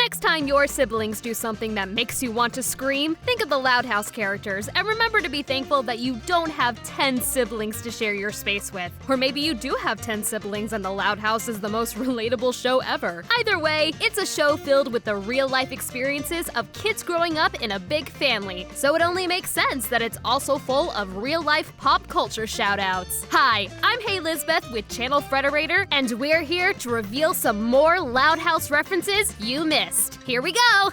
next time your siblings do something that makes you want to scream, think of the Loud House characters and remember to be thankful that you don't have 10 siblings to share your space with. Or maybe you do have 10 siblings and the Loud House is the most relatable show ever. Either way, it's a show filled with the real-life experiences of kids growing up in a big family, so it only makes sense that it's also full of real-life pop culture shout-outs. Hi, I'm Hey Lizbeth with Channel Frederator, and we're here to reveal some more Loud House references you missed. Here we go!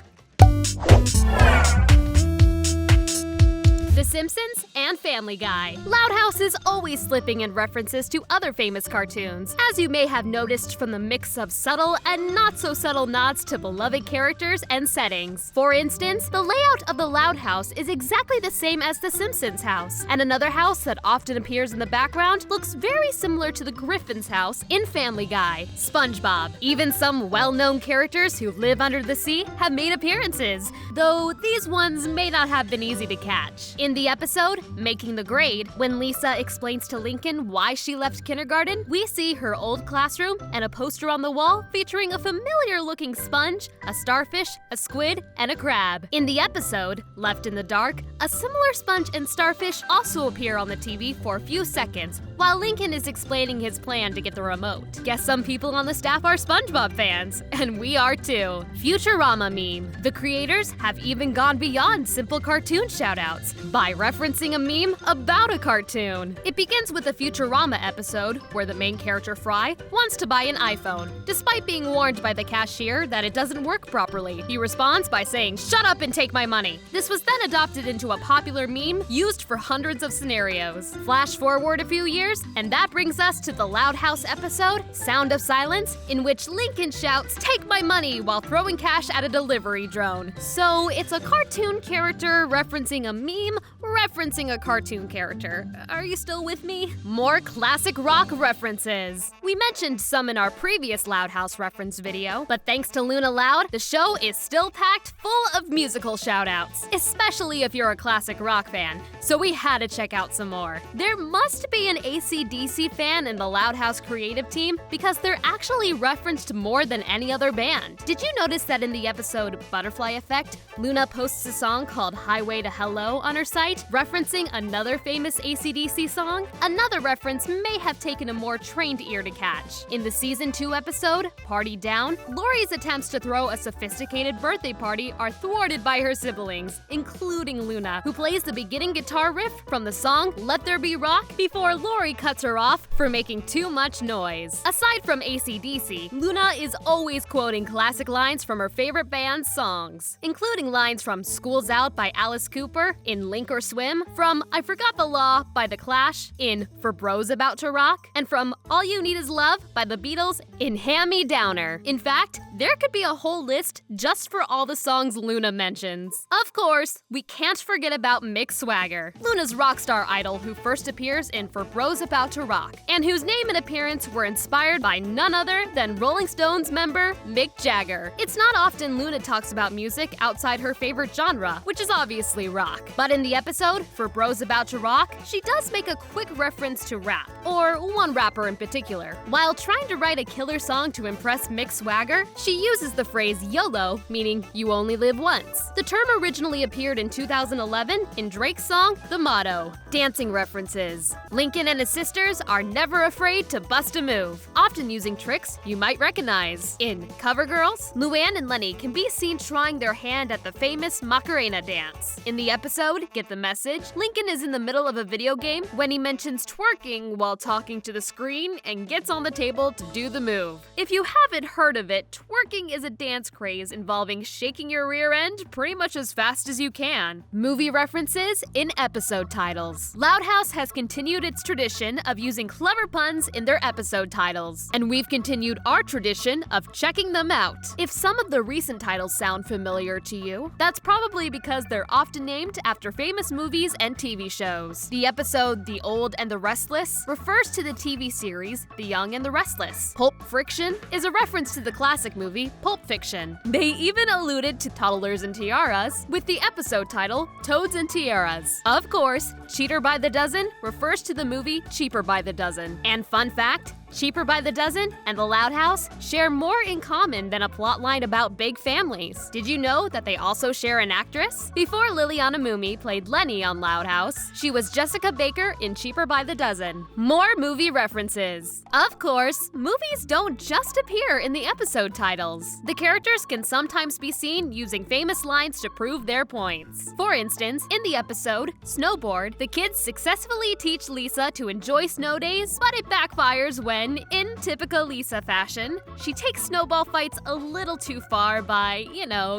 The Simpsons and Family Guy. Loud House is always slipping in references to other famous cartoons, as you may have noticed from the mix of subtle and not-so-subtle nods to beloved characters and settings. For instance, the layout of the Loud House is exactly the same as the Simpsons house, and another house that often appears in the background looks very similar to the Griffin's house in Family Guy, SpongeBob. Even some well-known characters who live under the sea have made appearances, though these ones may not have been easy to catch. In the episode, Making the Grade, when Lisa explains to Lincoln why she left kindergarten, we see her old classroom and a poster on the wall featuring a familiar-looking sponge, a starfish, a squid, and a crab. In the episode, Left in the Dark, a similar sponge and starfish also appear on the TV for a few seconds, while Lincoln is explaining his plan to get the remote. Guess some people on the staff are SpongeBob fans, and we are too. Futurama meme. The creators have even gone beyond simple cartoon shoutouts by referencing a meme about a cartoon. It begins with a Futurama episode where the main character Fry wants to buy an iPhone. Despite being warned by the cashier that it doesn't work properly, he responds by saying, "Shut up and take my money." This was then adopted into a popular meme used for hundreds of scenarios. Flash forward a few years, and that brings us to the Loud House episode, Sound of Silence, in which Lincoln shouts, "Take my money," while throwing cash at a delivery drone. So it's a cartoon character referencing a meme referencing a cartoon character. Are you still with me? More classic rock references. We mentioned some in our previous Loud House reference video, but thanks to Luna Loud, the show is still packed full of musical shoutouts, especially if you're a classic rock fan, so we had to check out some more. There must be an AC/DC fan in the Loud House creative team because they're actually referenced more than any other band. Did you notice that in the episode Butterfly Effect, Luna posts a song called Highway to Hello on her site, referencing another famous AC/DC song? Another reference may have taken a more trained ear to catch. In the Season 2 episode, Party Down, Lori's attempts to throw a sophisticated birthday party are thwarted by her siblings, including Luna, who plays the beginning guitar riff from the song Let There Be Rock before Lori cuts her off for making too much noise. Aside from AC/DC, Luna is always quoting classic lines from her favorite band's songs, including lines from School's Out by Alice Cooper in Link or Swim, from I Forgot the Law by The Clash in For Bros About to Rock, and from All You Need Is Love by The Beatles in Hand Me Downer. In fact, there could be a whole list just for all the songs Luna mentions. Of course, we can't forget about Mick Swagger, Luna's rock star idol who first appears in For Bros About to Rock, and whose name and appearance were inspired by none other than Rolling Stones member Mick Jagger. It's not often Luna talks about music outside her favorite genre, which is obviously rock. But in the episode For Bros About to Rock, she does make a quick reference to rap, or one rapper in particular. While trying to write a killer song to impress Mick Swagger, she uses the phrase YOLO, meaning you only live once. The term originally appeared in 2011 in Drake's song The Motto. Dancing references. Lincoln and his sisters are never afraid to bust a move, often using tricks you might recognize. In Cover Girls, Luann and Lenny can be seen trying their hand at the famous Macarena dance. In the episode Get the Message, Lincoln is in the middle of a video game when he mentions twerking while talking to the screen and gets on the table to do the move. If you haven't heard of it, twerking is a dance craze involving shaking your rear end pretty much as fast as you can. Movie references in episode titles. Loud House has continued its tradition of using clever puns in their episode titles, and we've continued our tradition of checking them out. If some of the recent titles sound familiar to you, that's probably because they're often named after famous movies and TV shows. The episode The Old and the Restless refers to the TV series The Young and the Restless. Pulp Friction is a reference to the classic movie Pulp Fiction. They even alluded to toddlers and tiaras with the episode title Toads and Tiaras. Of course, Cheater by the Dozen refers to the movie Cheaper by the Dozen. And fun fact, Cheaper by the Dozen and The Loud House share more in common than a plotline about big families. Did you know that they also share an actress? Before Liliana Mumi played Lenny on Loud House, she was Jessica Baker in Cheaper by the Dozen. More movie references. Of course, movies don't just appear in the episode titles. The characters can sometimes be seen using famous lines to prove their points. For instance, in the episode Snowboard, the kids successfully teach Lisa to enjoy snow days, but it backfires when, in typical Lisa fashion, she takes snowball fights a little too far by,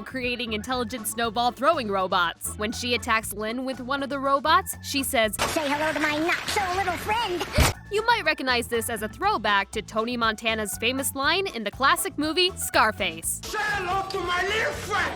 creating intelligent snowball throwing robots. When she attacks Lynn with one of the robots, she says, "Say hello to my not-so-little friend." You might recognize this as a throwback to Tony Montana's famous line in the classic movie Scarface. "Say hello to my little friend."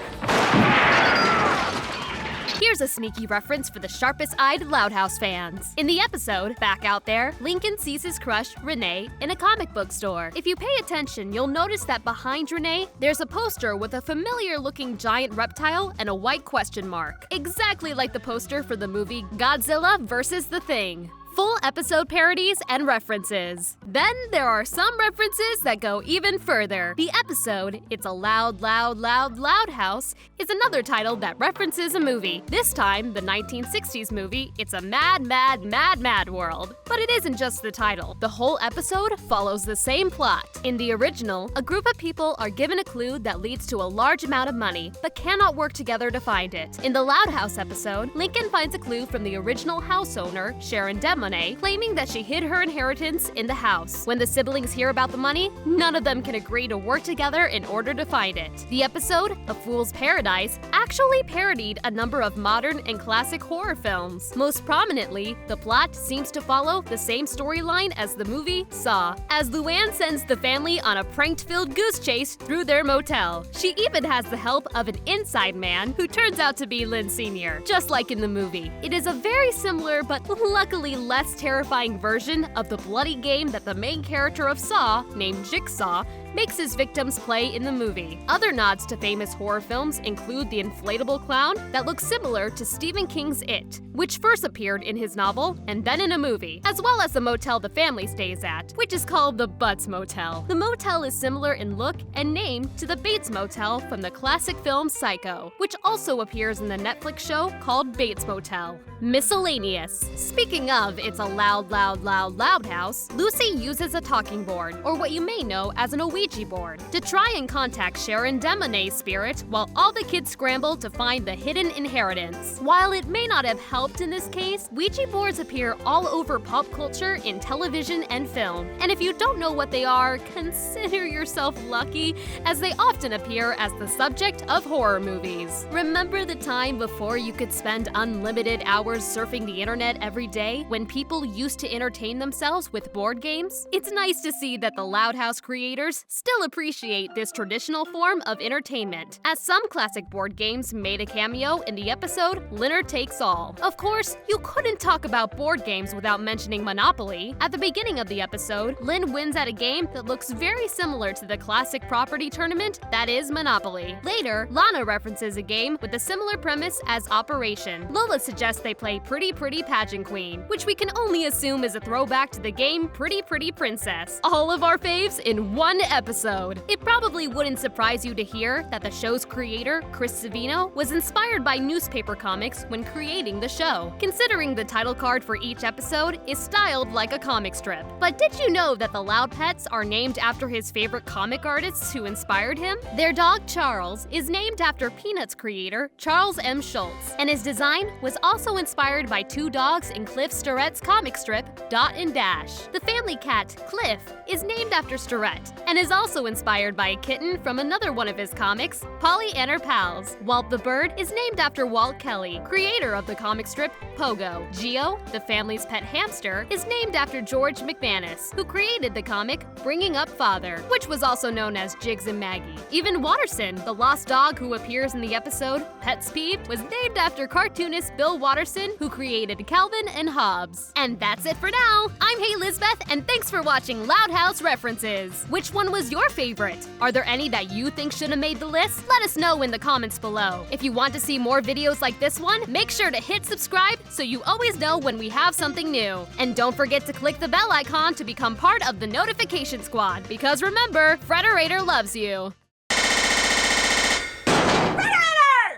Here's a sneaky reference for the sharpest-eyed Loud House fans. In the episode, Back Out There, Lincoln sees his crush, Renee, in a comic book store. If you pay attention, you'll notice that behind Renee, there's a poster with a familiar-looking giant reptile and a white question mark. Exactly like the poster for the movie Godzilla vs. the Thing. Full episode parodies and references. Then there are some references that go even further. The episode, It's a Loud, Loud, Loud, Loud House, is another title that references a movie. This time, the 1960s movie, It's a Mad, Mad, Mad, Mad World. But it isn't just the title. The whole episode follows the same plot. In the original, a group of people are given a clue that leads to a large amount of money, but cannot work together to find it. In the Loud House episode, Lincoln finds a clue from the original house owner, Sharon Demonet, claiming that she hid her inheritance in the house. When the siblings hear about the money, none of them can agree to work together in order to find it. The episode, A Fool's Paradise, actually parodied a number of modern and classic horror films. Most prominently, the plot seems to follow the same storyline as the movie Saw, as Luann sends the family on a prank-filled goose chase through their motel. She even has the help of an inside man who turns out to be Lynn Sr., just like in the movie. It is a very similar but luckily less terrifying version of the bloody game that the main character of Saw, named Jigsaw, makes his victims play in the movie. Other nods to famous horror films include the inflatable clown that looks similar to Stephen King's It, which first appeared in his novel and then in a movie, as well as the motel the family stays at, which is called the Butts Motel. The motel is similar in look and name to the Bates Motel from the classic film Psycho, which also appears in the Netflix show called Bates Motel. Miscellaneous. Speaking of It's a Loud, Loud, Loud, Loud House, Lucy uses a talking board, or what you may know as an Ouija board, to try and contact Sharon Demonet's spirit while all the kids scramble to find the hidden inheritance. While it may not have helped in this case, Ouija boards appear all over pop culture in television and film. And if you don't know what they are, consider yourself lucky, as they often appear as the subject of horror movies. Remember the time before you could spend unlimited hours surfing the internet every day, when people used to entertain themselves with board games? It's nice to see that the Loud House creators still appreciate this traditional form of entertainment, as some classic board games made a cameo in the episode Winner Takes All. Of course, you couldn't talk about board games without mentioning Monopoly. At the beginning of the episode, Lynn wins at a game that looks very similar to the classic property tournament that is Monopoly. Later, Lana references a game with a similar premise as Operation. Lola suggests they play Pretty Pretty Pageant Queen, which we can only assume is a throwback to the game Pretty Pretty Princess. All of our faves in one episode. It probably wouldn't surprise you to hear that the show's creator, Chris Savino, was inspired by newspaper comics when creating the show, considering the title card for each episode is styled like a comic strip. But did you know that the Loud Pets are named after his favorite comic artists who inspired him? Their dog Charles is named after Peanuts creator Charles M. Schultz, and his design was also inspired by two dogs in Cliff Sturrett's comic strip, Dot and Dash. The family cat, Cliff, is named after Sturrett, and is also inspired by a kitten from another one of his comics, Polly and Her Pals. Walt the bird is named after Walt Kelly, creator of the comic strip Pogo. Geo, the family's pet hamster, is named after George McManus, who created the comic Bringing Up Father, which was also known as Jigs and Maggie. Even Watterson, the lost dog who appears in the episode Pet's Peeve, was named after cartoonist Bill Watterson, who created Calvin and Hobbes. And that's it for now. I'm Hey Lizbeth, and thanks for watching Loud House References. Which one was was your favorite? Are there any that you think should have made the list? Let us know in the comments below. If you want to see more videos like this one, make sure to hit subscribe so you always know when we have something new. And don't forget to click the bell icon to become part of the notification squad, because remember, Frederator loves you.